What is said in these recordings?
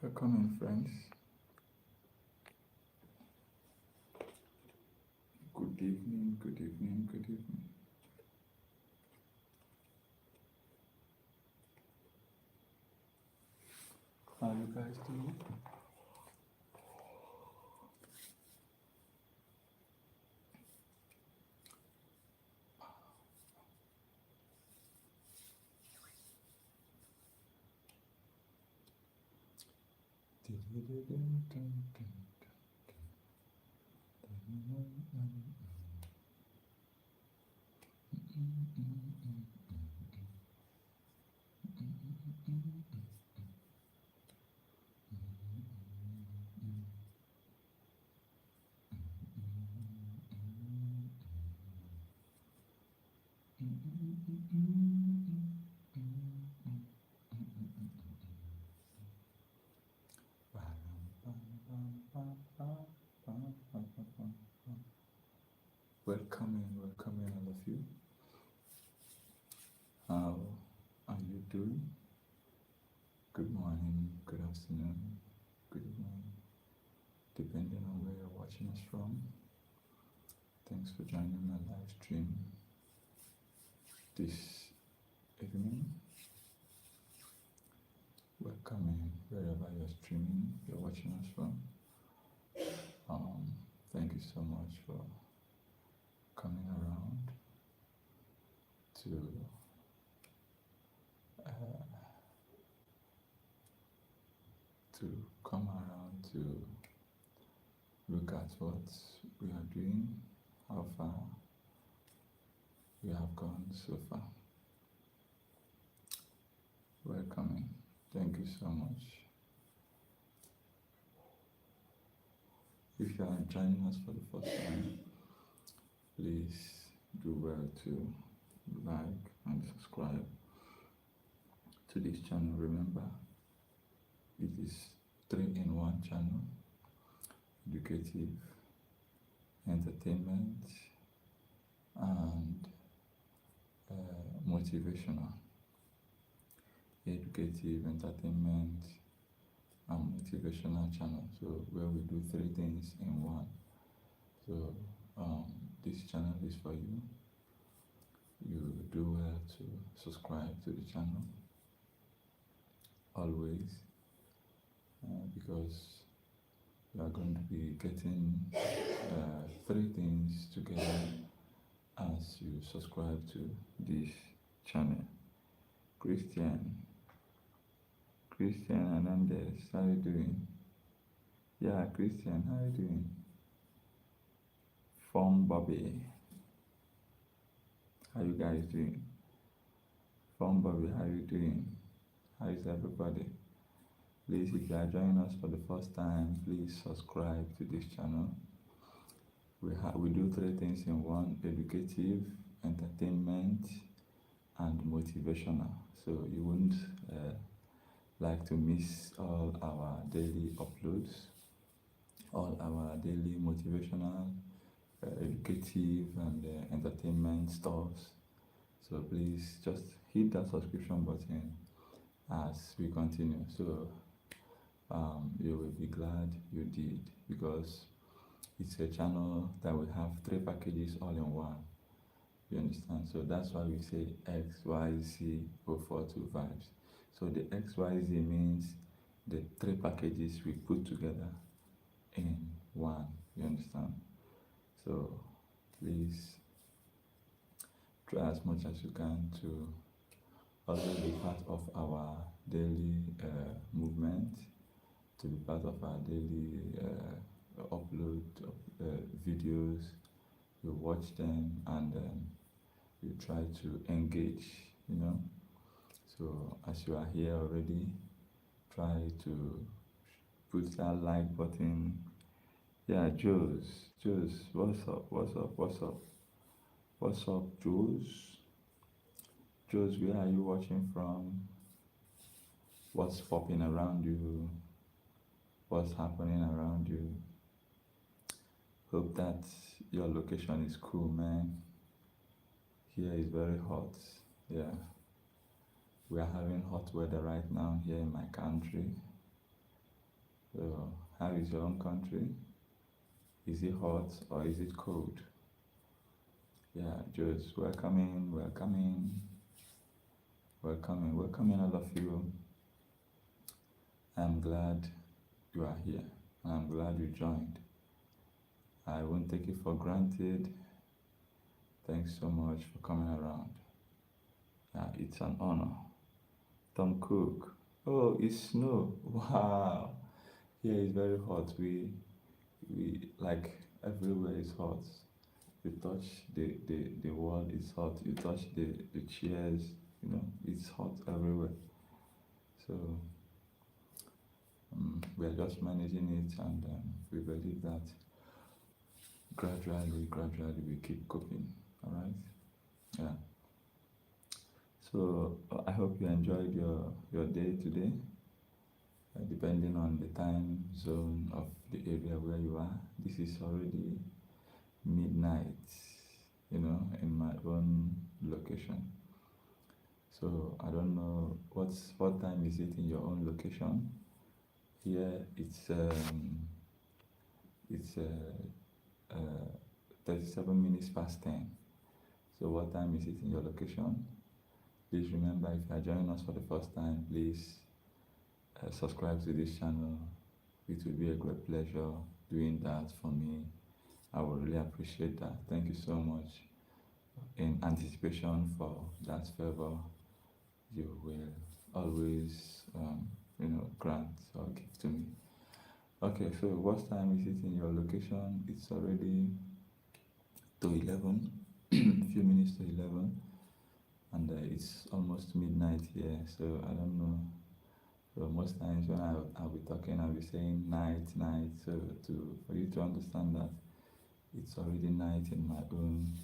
Welcome in, friends. Good evening, good evening, good evening. How are you guys doing? Welcome in, all of you. How are you doing? Good morning, good afternoon, good evening, depending on where you're watching us from. Thanks for joining my live stream this evening. Welcome in wherever you're streaming, you're watching us from. Thank you so much for coming around to come around to look at what we are doing, how far we have gone so far. Welcoming. Thank you so much. If you are joining us for the first time, please do well to like and subscribe to this channel. Remember, it is 3-in-1 channel: educative, entertainment, and motivational. Educative, entertainment, and motivational channel. So where we do 3 things in one. So this channel is for you. You do well to subscribe to the channel always, because you are going to be getting 3 things together as you subscribe to this channel. Christian Hernandez, how you doing? Yeah, Christian, how you doing? Form Bobby, how you guys doing? Form Bobby, how you doing? How is everybody? Please, if you are joining us for the first time, please subscribe to this channel. We do 3 things in one: educative, entertainment, and motivational. So you won't like to miss all our daily uploads, all our daily motivational, educative, and entertainment stuffs. So please just hit that subscription button as we continue. So you will be glad you did, because it's a channel that will have 3 packages all in one. You understand? So that's why we say Xyz042vibes. So the XYZ means the 3 packages we put together in one. You understand? So please try as much as you can to always be part of our daily movement, to be part of our daily upload videos. You watch them and you try to engage, So as you are here already, try to put that like button. Yeah, Jules, what's up? What's up, Jules? Jules, where are you watching from? What's popping around you? What's happening around you? Hope that your location is cool, man. Here is very hot. Yeah, we are having hot weather right now here in my country. So, how is your own country? Is it hot or is it cold? Yeah, just welcoming all of you. I'm glad you are here. I'm glad you joined. I won't take it for granted. Thanks so much for coming around. Yeah, it's an honor. Tom Cook. Oh, it's snow. Wow. Here it's very hot. We like everywhere is hot. You touch the wall, it's hot. You touch the chairs, it's hot everywhere. So we are just managing it, and we believe that gradually we keep coping. All right. Yeah. So I hope you enjoyed your day today. Depending on the time zone of the area where you are, this is already midnight, in my own location. So I don't know what time is it in your own location. Here it's 37 minutes past 10. So what time is it in your location? Please remember, if you are joining us for the first time, please subscribe to this channel. It will be a great pleasure doing that for me. I would really appreciate that. Thank you so much. In anticipation for that favor you will always grant or give to me. Okay, so what time is it in your location? It's already to 11, a few minutes to 11, and it's almost midnight here, so I don't know. So most times when I'll be talking, I'll be saying night, so for you to understand that it's already night in my own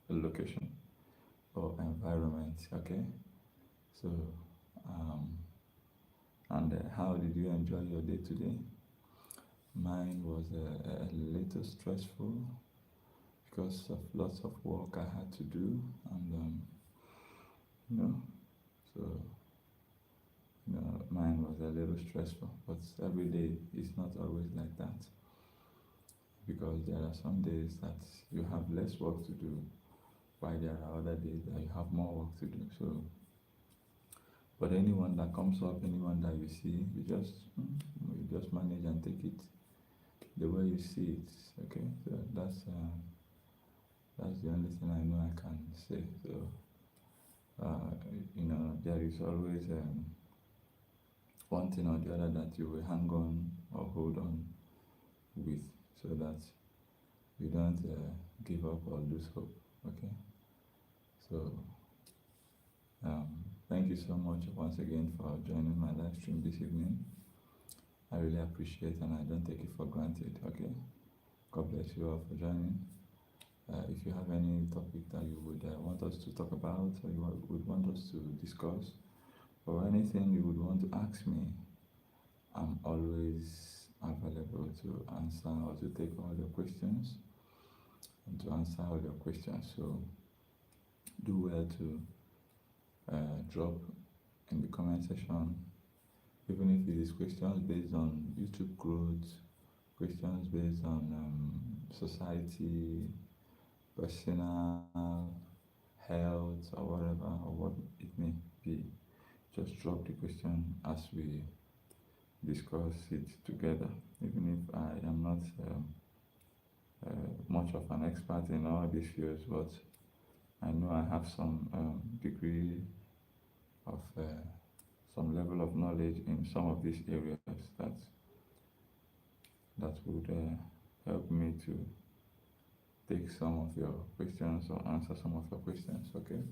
location or environment. Okay, so and how did you enjoy your day today? Mine was a little stressful because of lots of work I had to do, and so mine was a little stressful. But every day is not always like that, because there are some days that you have less work to do, while there are other days that you have more work to do. So, but anyone that comes up, anyone that you see, you just manage and take it the way you see it. Okay, so that's the only thing I know I can say. So there is always one thing or the other that you will hang on or hold on with, so that you don't give up or lose hope. Okay, so thank you so much once again for joining my live stream this evening. I really appreciate, and I don't take it for granted. Okay, God bless you all for joining. If you have any topic that you would want us to talk about, or you would want us to discuss, or anything you would want to ask me, I'm always available to answer or to take all your questions and to answer all your questions. So do well to drop in the comment section, even if it is questions based on YouTube growth, questions based on society, personal health, or whatever, or what it may be. Just drop the question as we discuss it together. Even if I am not much of an expert in all these fields, but I know I have some degree of some level of knowledge in some of these areas that would help me to take some of your questions or answer some of your questions. Okay,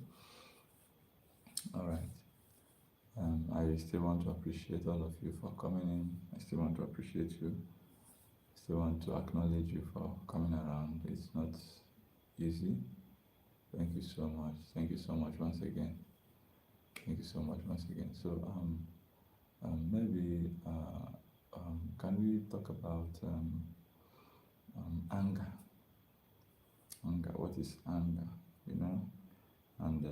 all right. I still want to appreciate all of you for coming in. I still want to appreciate you. I still want to acknowledge you for coming around. It's not easy. Thank you so much. Thank you so much once again. Thank you so much once again. So maybe can we talk about anger? Anger. What is anger? And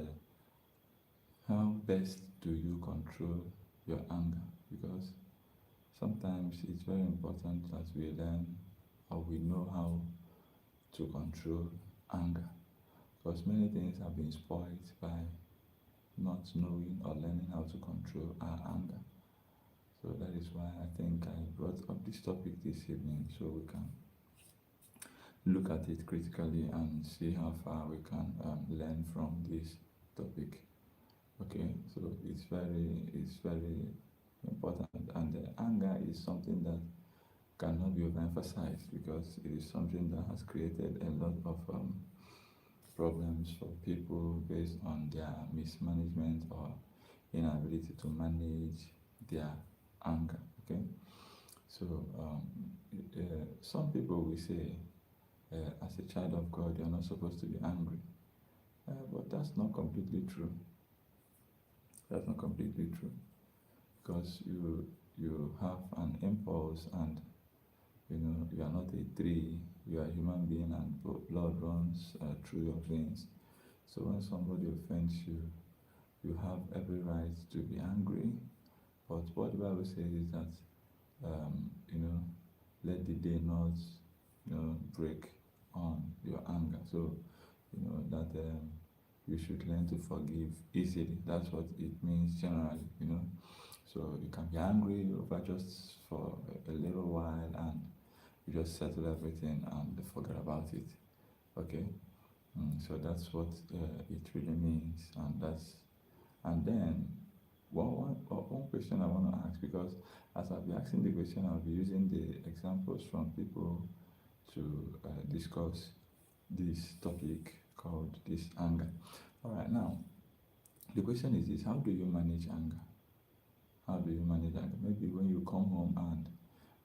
how best do you control your anger? Because sometimes it's very important that we learn or we know how to control anger, because many things have been spoiled by not knowing or learning how to control our anger. So that is why I think I brought up this topic this evening, so we can look at it critically and see how far we can learn from this topic. Okay, so it's very important, and anger is something that cannot be overemphasized, because it is something that has created a lot of problems for people based on their mismanagement or inability to manage their anger. Okay, so some people will say, as a child of God, you're not supposed to be angry, but that's not completely true. That's not completely true, because you have an impulse, and you are not a tree. You are a human being, and blood runs through your veins. So when somebody offends you, you have every right to be angry. But what the Bible says is that um, you know let the day not break on your anger. So that you should learn to forgive easily. That's what it means generally. So you can be angry over just for a little while, and you just settle everything and forget about it. Okay. So that's what it really means, and then one question I want to ask, because as I'll be asking the question, I'll be using the examples from people to discuss this topic called this anger. All right, now the question is this: how do you manage anger? How do you manage anger? Maybe when you come home and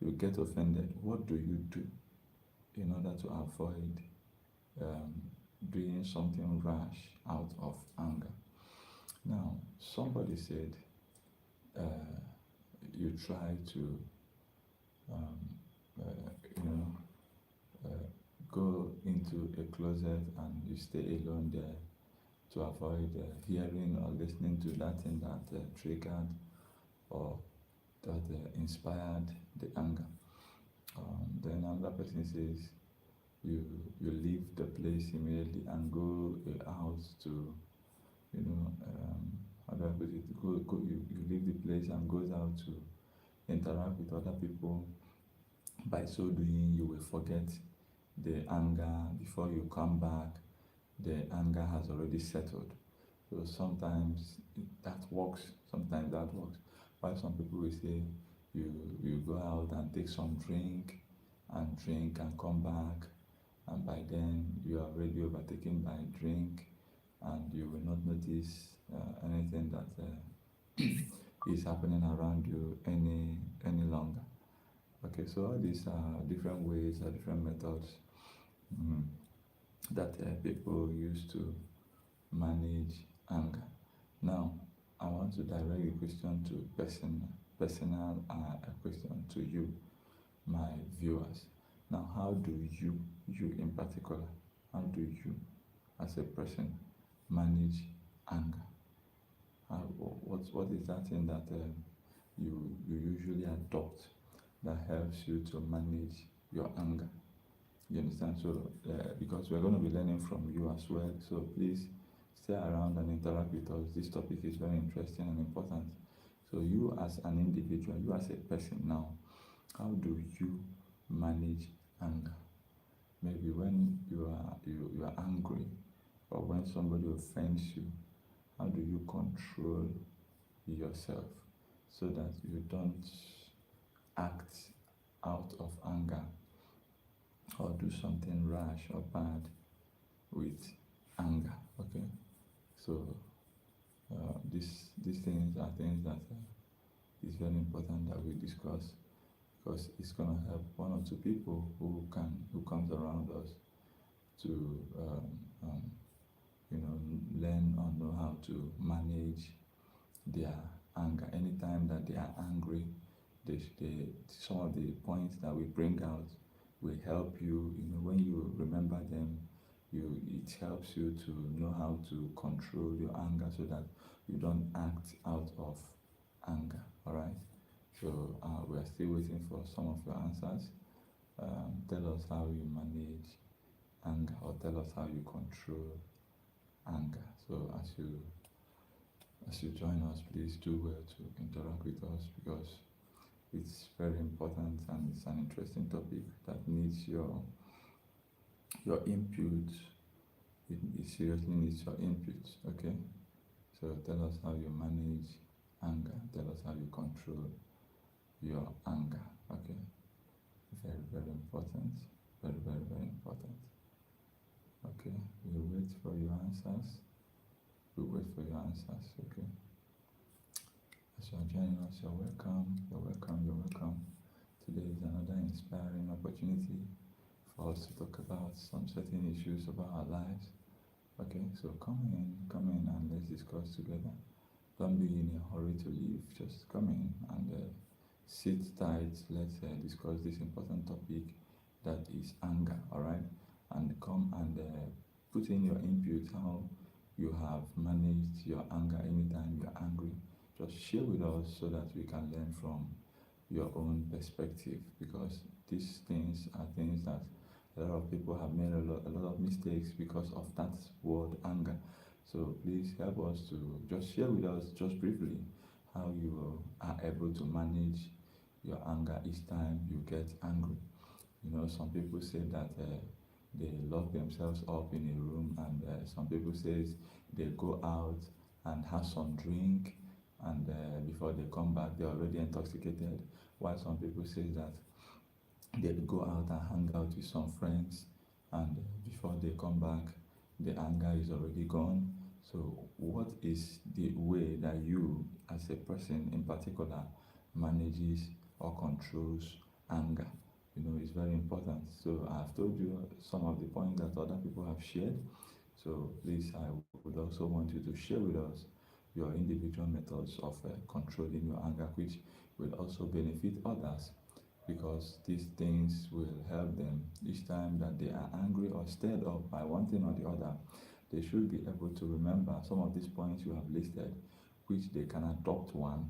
you get offended, what do you do in order to avoid um, doing something rash out of anger? Now, somebody said you try to, um, you know, go into a closet and you stay alone there to avoid hearing or listening to that thing that triggered or that inspired the anger. Then another person says you leave the place immediately and go out to, how do I put it? You leave the place and goes out to interact with other people. By so doing, you will forget the anger. Before you come back, the anger has already settled. So sometimes that works, sometimes that works. While some people will say you go out and take some drink and come back, and by then you are already overtaken by drink, and you will not notice anything that is happening around you any longer. Okay, so all these are different ways or different methods mm, that people use to manage anger. Now, I want to direct the question to personal question to you, my viewers. Now, how do you in particular, how do you as a person manage anger? What is that thing that you usually adopt that helps you to manage your anger? You understand? So, because we're going to be learning from you as well, so please stay around and interact with us. This topic is very interesting and important. So, you as an individual, you as a person now, how do you manage anger? Maybe when you are angry, or when somebody offends you, how do you control yourself so that you don't act out of anger or do something rash or bad with anger? Okay, so these things are things that is very important that we discuss, because it's going to help one or two people who comes around us to learn or know how to manage their anger. Anytime that they are angry, some of the points that we bring out will help you. When you remember them, it helps you to know how to control your anger so that you don't act out of anger. All right. So we are still waiting for some of your answers. Tell us how you manage anger, or tell us how you control anger. So as you join us, please do well to interact with us, because it's very important and it's an interesting topic that needs your input. It seriously needs your input. Okay, so tell us how you manage anger. Tell us how you control your anger. Okay, very, very important. Very, very, very important. Okay, we wait for your answers. We wait for your answers. Okay, as you are joining us, you're welcome. You're welcome. You're welcome. Today is another inspiring opportunity for us to talk about some certain issues about our lives. Okay, so come in and let's discuss together. Don't be in a hurry to leave. Just come in and sit tight. Let's discuss this important topic, that is anger. All right, and come and put in your input, how you have managed your anger anytime you're angry. Just share with us so that we can learn from your own perspective, because these things are things that a lot of people have made a lot of mistakes because of that word anger. So please help us to just share with us, just briefly, how you are able to manage your anger each time you get angry. You know, some people say that they lock themselves up in a room, and some people says they go out and have some drink, and before they come back they're already intoxicated. While some people say that they go out and hang out with some friends, and before they come back the anger is already gone. So what is the way that you, as a person in particular, manages or controls anger? You know, it's very important. So I've told you some of the points that other people have shared. So please, I would also want you to share with us your individual methods of controlling your anger, which will also benefit others, because these things will help them each time that they are angry or stirred up by one thing or the other. They should be able to remember some of these points you have listed, which they can adopt one,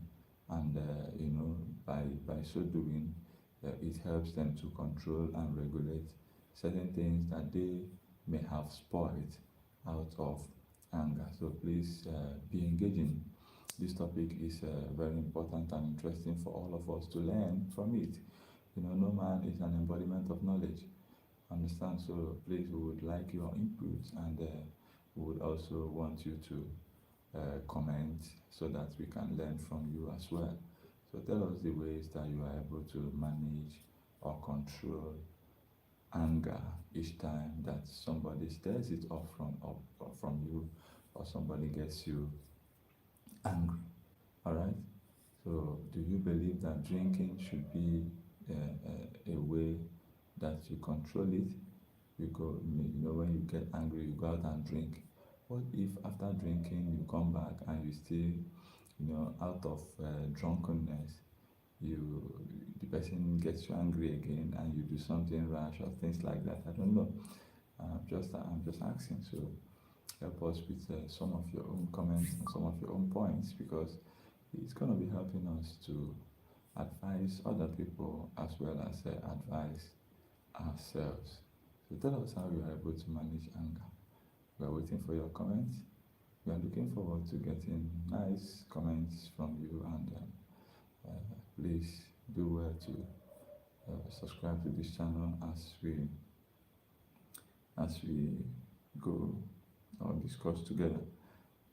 and you know, by so doing, it helps them to control and regulate certain things that they may have spoiled out of anger. So please be engaging. This topic is very important and interesting for all of us to learn from it. You know, no man is an embodiment of knowledge. Understand? So please, we would like your input, and we would also want you to comment so that we can learn from you as well. So tell us the ways that you are able to manage or control anger each time that somebody stirs it up from you, or somebody gets you angry. All right. So do you believe that drinking should be a way that you control it? You go, you know, when you get angry, you go out and drink. What if after drinking you come back and you still, you know, out of drunkenness, you the person gets you angry again and you do something rash or things like that? I don't know. I'm just asking. So help us with some of your own comments and some of your own points, because it's going to be helping us to advise other people as well as advise ourselves. So tell us how you are able to manage anger. We are waiting for your comments. We are looking forward to getting nice comments from you, and please do well to subscribe to this channel as we go or discuss together.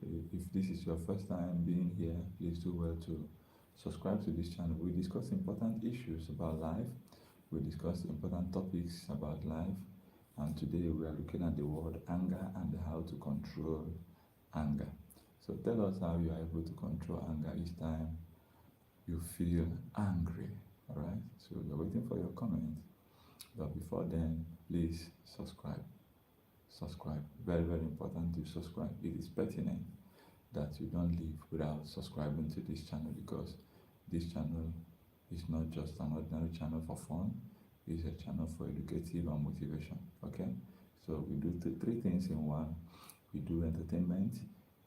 If this is your first time being here, please do well to subscribe to this channel. We discuss important issues about life. We discuss important topics about life. And today we are looking at the word anger and how to control anger. So tell us how you are able to control anger each time you feel angry. All right. So we're waiting for your comments. But before then, please subscribe. Subscribe. Very, very important to subscribe. It is pertinent that you don't leave without subscribing to this channel, because this channel is not just an ordinary channel for fun. It's a channel for educative and motivation. Okay, so we do three things in one. We do entertainment,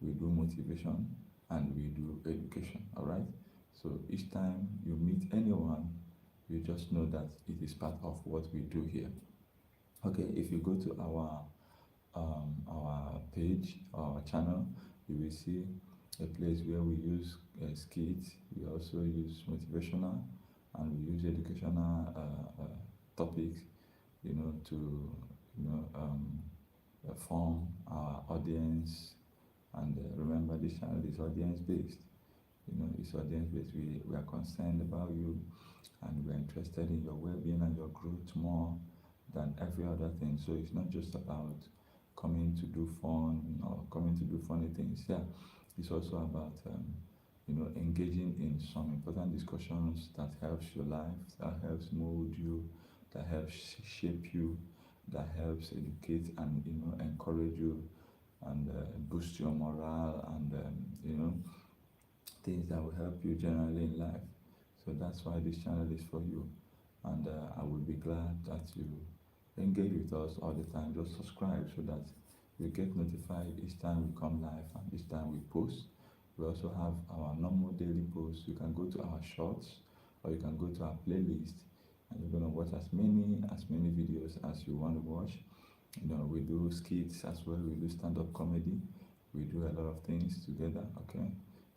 we do motivation, and we do education. All right, So each time you meet anyone, you just know that it is part of what we do here. Okay, if you go to our page, our channel, you will see a place where we use skits. We also use motivational, and we use educational topics, to form our audience. And remember, this channel is audience based. It's audience based. We are concerned about you, and we're interested in your well-being and your growth more than every other thing. So it's not just about coming to do fun or coming to do funny things. Yeah, it's also about engaging in some important discussions that helps your life, that helps mold you, that helps shape you, that helps educate and encourage you, and boost your morale, and things that will help you generally in life. So that's why this channel is for you, and I will be glad that you engage with us all the time. Just subscribe so that you get notified each time we come live and each time we post. We also have our normal daily posts. You can go to our shorts, or you can go to our playlist, and you're going to watch as many videos as you want to watch. We do skits as well. We do stand-up comedy. We do a lot of things together. Okay,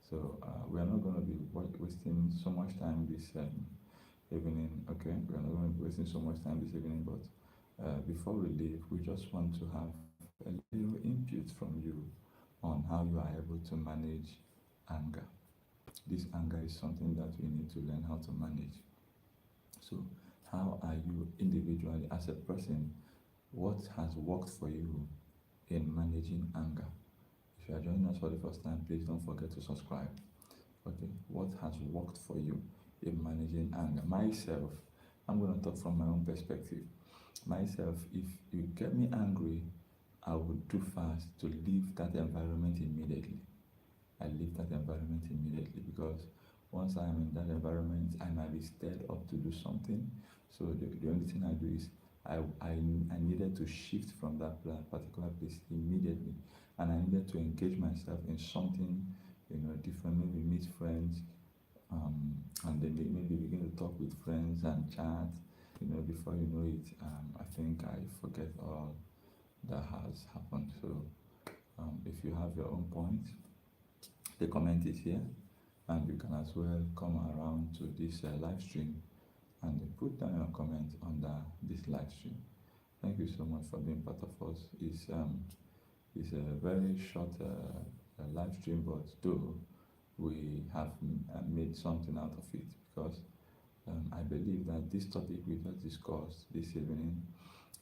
so we are not going to be wasting so much time this evening. Okay, we are not going to be wasting so much time this evening. But before we leave, we just want to have a little input from you on how you are able to manage anger. This anger is something that we need to learn how to manage. So, how are you individually as a person? What has worked for you in managing anger? If you are joining us for the first time, please don't forget to subscribe. Okay, what has worked for you in managing anger? Myself, I'm going to talk from my own perspective. Myself, if you get me angry, I would do fast to leave that environment immediately. I leave that environment immediately, because once I'm in that environment, I might be stirred up to do something. So the only thing I do is I needed to shift from that particular place immediately, and I needed to engage myself in something different. Maybe meet friends, and then maybe begin to talk with friends and chat. Before you know it, I think I forget all that has happened. So if you have your own point, the comment is here, and you can as well come around to this live stream and put down your comment under this live stream. Thank you so much for being part of us. It's a very short live stream, but though we have made something out of it, because I believe that this topic we just discussed this evening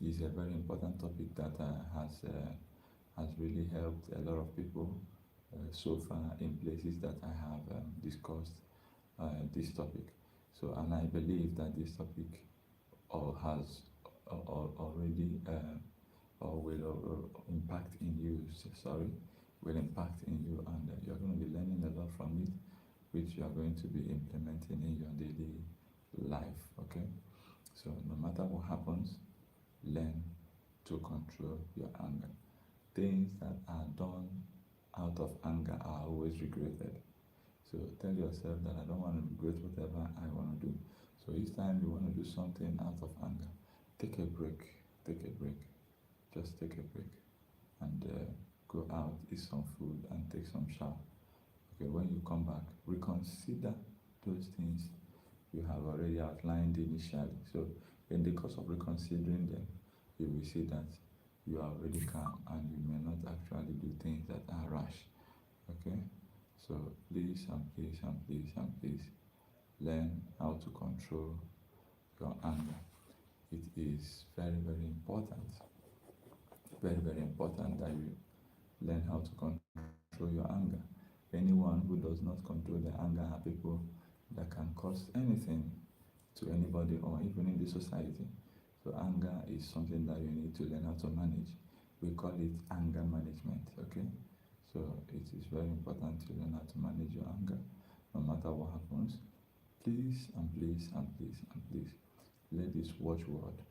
is a very important topic that has really helped a lot of people so far in places that I have discussed this topic. So, and I believe that this topic has already or will impact in you. Sorry, will impact in you, and you're going to be learning a lot from it, which you are going to be implementing in your daily life. Okay, so no matter what happens, learn to control your anger. Things that are done out of anger are always regretted. So tell yourself that I don't want to regret whatever I want to do. So each time you want to do something out of anger, take a break. Take a break. Just take a break, and go out, eat some food, and take some shower. Okay, when you come back, reconsider those things you have already outlined initially. So in the course of reconsidering them, you will see that you are already calm, and you may not actually do things that are rash. Okay, so please and please and please and please learn how to control your anger. It is very, very important, very, very important that you learn how to control your anger. Anyone who does not control their anger are people that can cause anything to anybody or even in the society. So anger is something that you need to learn how to manage. We call it anger management. Okay, so it is very important to learn how to manage your anger, no matter what happens. Please and please and please and please let this watchword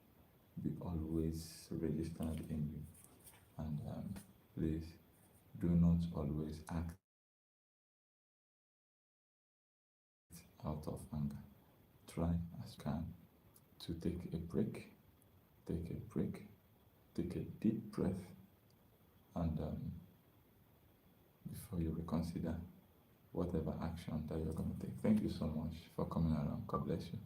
be always registered in you, and please do not always act out of anger. Try as you can to take a break, take a deep breath, and before you reconsider whatever action that you're going to take. Thank you so much for coming around. God bless you.